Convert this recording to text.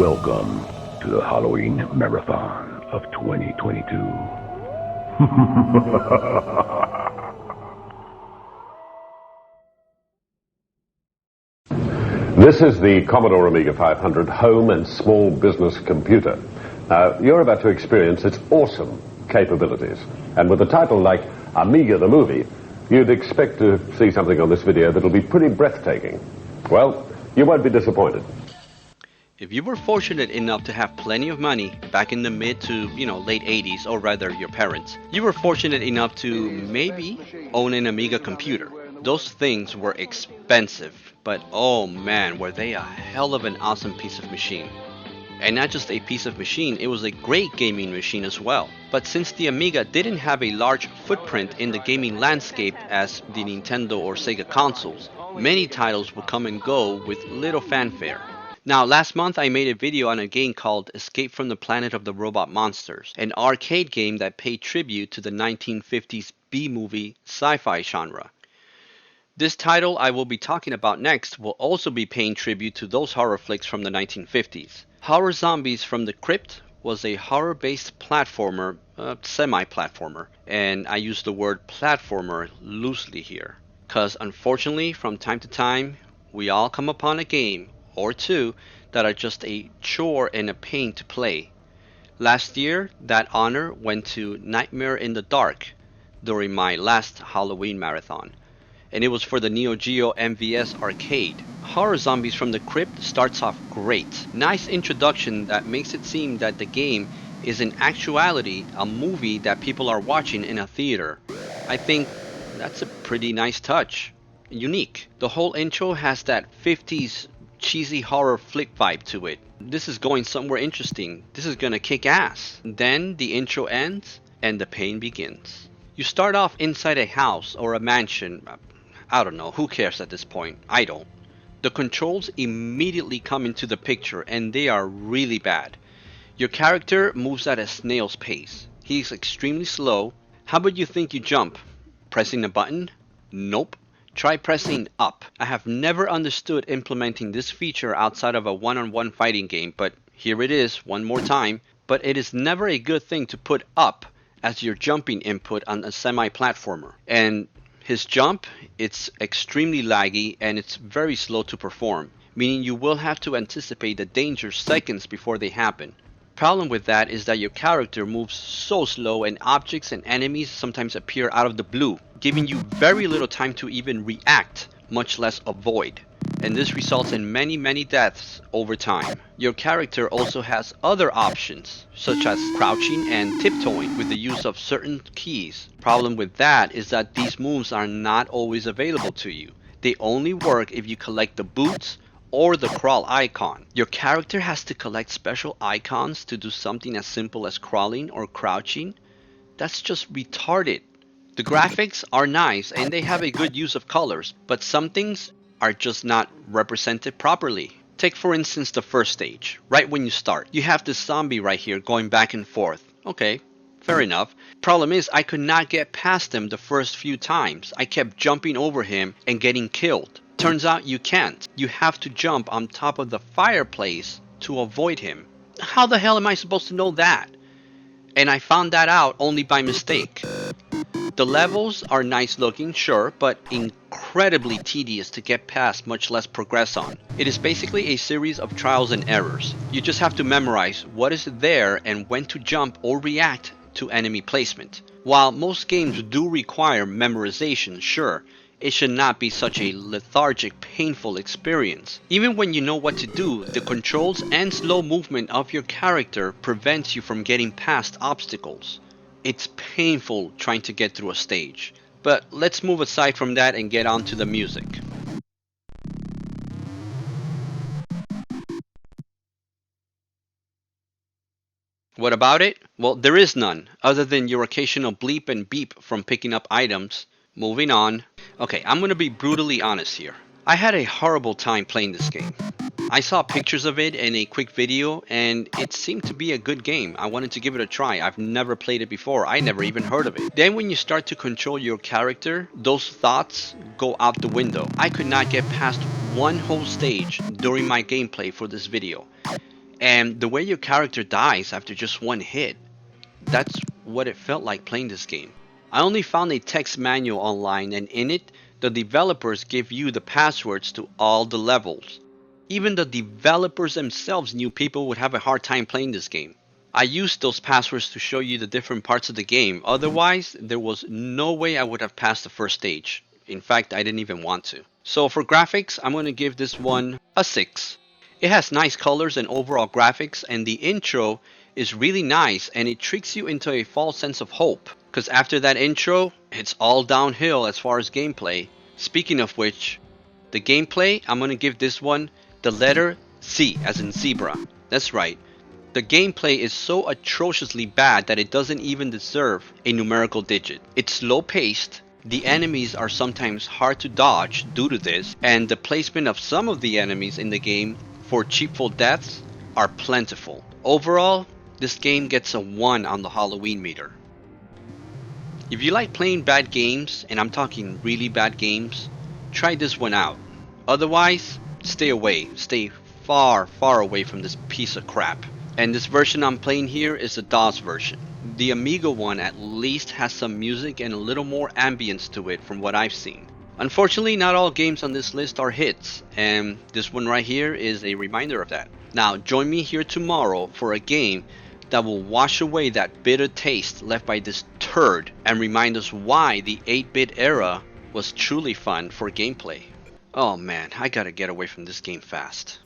Welcome to the Halloween Marathon of 2022. This is the Commodore Amiga 500 home and small business computer. Now, you're about to experience its awesome capabilities. And with a title like Amiga the Movie, you'd expect to see something on this video that'll be pretty breathtaking. Well, you won't be disappointed. If you were fortunate enough to have plenty of money back in the mid to, late 80s, or rather your parents, you were fortunate enough to maybe own an Amiga computer. Those things were expensive, but oh man, were they a hell of an awesome piece of machine. And not just a piece of machine, it was a great gaming machine as well. But since the Amiga didn't have a large footprint in the gaming landscape as the Nintendo or Sega consoles, many titles would come and go with little fanfare. Now, last month I made a video on a game called Escape from the Planet of the Robot Monsters, an arcade game that paid tribute to the 1950s B-movie sci-fi genre. This title I will be talking about next will also be paying tribute to those horror flicks from the 1950s. Horror Zombies from the Crypt was a horror-based platformer, semi-platformer, and I use the word platformer loosely here, because unfortunately from time to time we all come upon a game or two that are just a chore and a pain to play. Last year, that honor went to Nightmare in the Dark during my last Halloween marathon, and it was for the Neo Geo MVS arcade. Horror Zombies from the Crypt starts off great. Nice introduction that makes it seem that the game is in actuality a movie that people are watching in a theater. I think that's a pretty nice touch. Unique. The whole intro has that 50s cheesy horror flick vibe to it. This is going somewhere interesting. This is gonna kick ass. Then the intro ends and the pain begins. You start off inside a house or a mansion. I don't know, who cares at this point? I don't. The controls immediately come into the picture and they are really bad. Your character moves at a snail's pace. He's extremely slow. How about you think you jump? Pressing a button? Nope. Try pressing up. I have never understood implementing this feature outside of a one-on-one fighting game, but here it is one more time. But it is never a good thing to put up as your jumping input on a semi-platformer. And his jump, it's extremely laggy and it's very slow to perform, meaning you will have to anticipate the dangers seconds before they happen. Problem with that is that your character moves so slow and objects and enemies sometimes appear out of the blue, giving you very little time to even react, much less avoid. And this results in many deaths over time. Your character also has other options, such as crouching and tiptoeing with the use of certain keys. Problem with that is that these moves are not always available to you. They only work if you collect the boots or the crawl icon. Your character has to collect special icons to do something as simple as crawling or crouching. That's just retarded. The graphics are nice and they have a good use of colors, but some things are just not represented properly. Take for instance the first stage, right when you start. You have this zombie right here going back and forth. Okay, fair enough. Problem is I could not get past him the first few times. I kept jumping over him and getting killed. Turns out you can't. You have to jump on top of the fireplace to avoid him. How the hell am I supposed to know that? And I found that out only by mistake. The levels are nice looking, sure, but incredibly tedious to get past, much less progress on. It is basically a series of trials and errors. You just have to memorize what is there and when to jump or react to enemy placement. While most games do require memorization, sure, it should not be such a lethargic, painful experience. Even when you know what to do, the controls and slow movement of your character prevents you from getting past obstacles. It's painful trying to get through a stage. But let's move aside from that and get on to the music. What about it? Well, there is none, other than your occasional bleep and beep from picking up items. Moving on. Okay, I'm gonna be brutally honest here. I had a horrible time playing this game. I saw pictures of it in a quick video and it seemed to be a good game. I wanted to give it a try. I've never played it before. I never even heard of it. Then when you start to control your character, those thoughts go out the window. I could not get past one whole stage during my gameplay for this video. And the way your character dies after just one hit, that's what it felt like playing this game. I only found a text manual online, and in it, the developers give you the passwords to all the levels. Even the developers themselves knew people would have a hard time playing this game. I used those passwords to show you the different parts of the game, otherwise, there was no way I would have passed the first stage. In fact, I didn't even want to. So for graphics, I'm going to give this one a 6. It has nice colors and overall graphics, and the intro is really nice, and it tricks you into a false sense of hope. Because after that intro, it's all downhill as far as gameplay. Speaking of which, the gameplay, I'm going to give this one the letter C, as in zebra. That's right. The gameplay is so atrociously bad that it doesn't even deserve a numerical digit. It's slow paced, the enemies are sometimes hard to dodge due to this, and the placement of some of the enemies in the game for cheapful deaths are plentiful. Overall, this game gets a 1 on the Halloween meter. If you like playing bad games, and I'm talking really bad games, try this one out. Otherwise, stay away. Stay far, far away from this piece of crap. And this version I'm playing here is the DOS version. The Amiga one at least has some music and a little more ambience to it from what I've seen. Unfortunately, not all games on this list are hits, and this one right here is a reminder of that. Now, join me here tomorrow for a game that will wash away that bitter taste left by this turd and remind us why the 8-bit era was truly fun for gameplay. Oh man, I gotta get away from this game fast.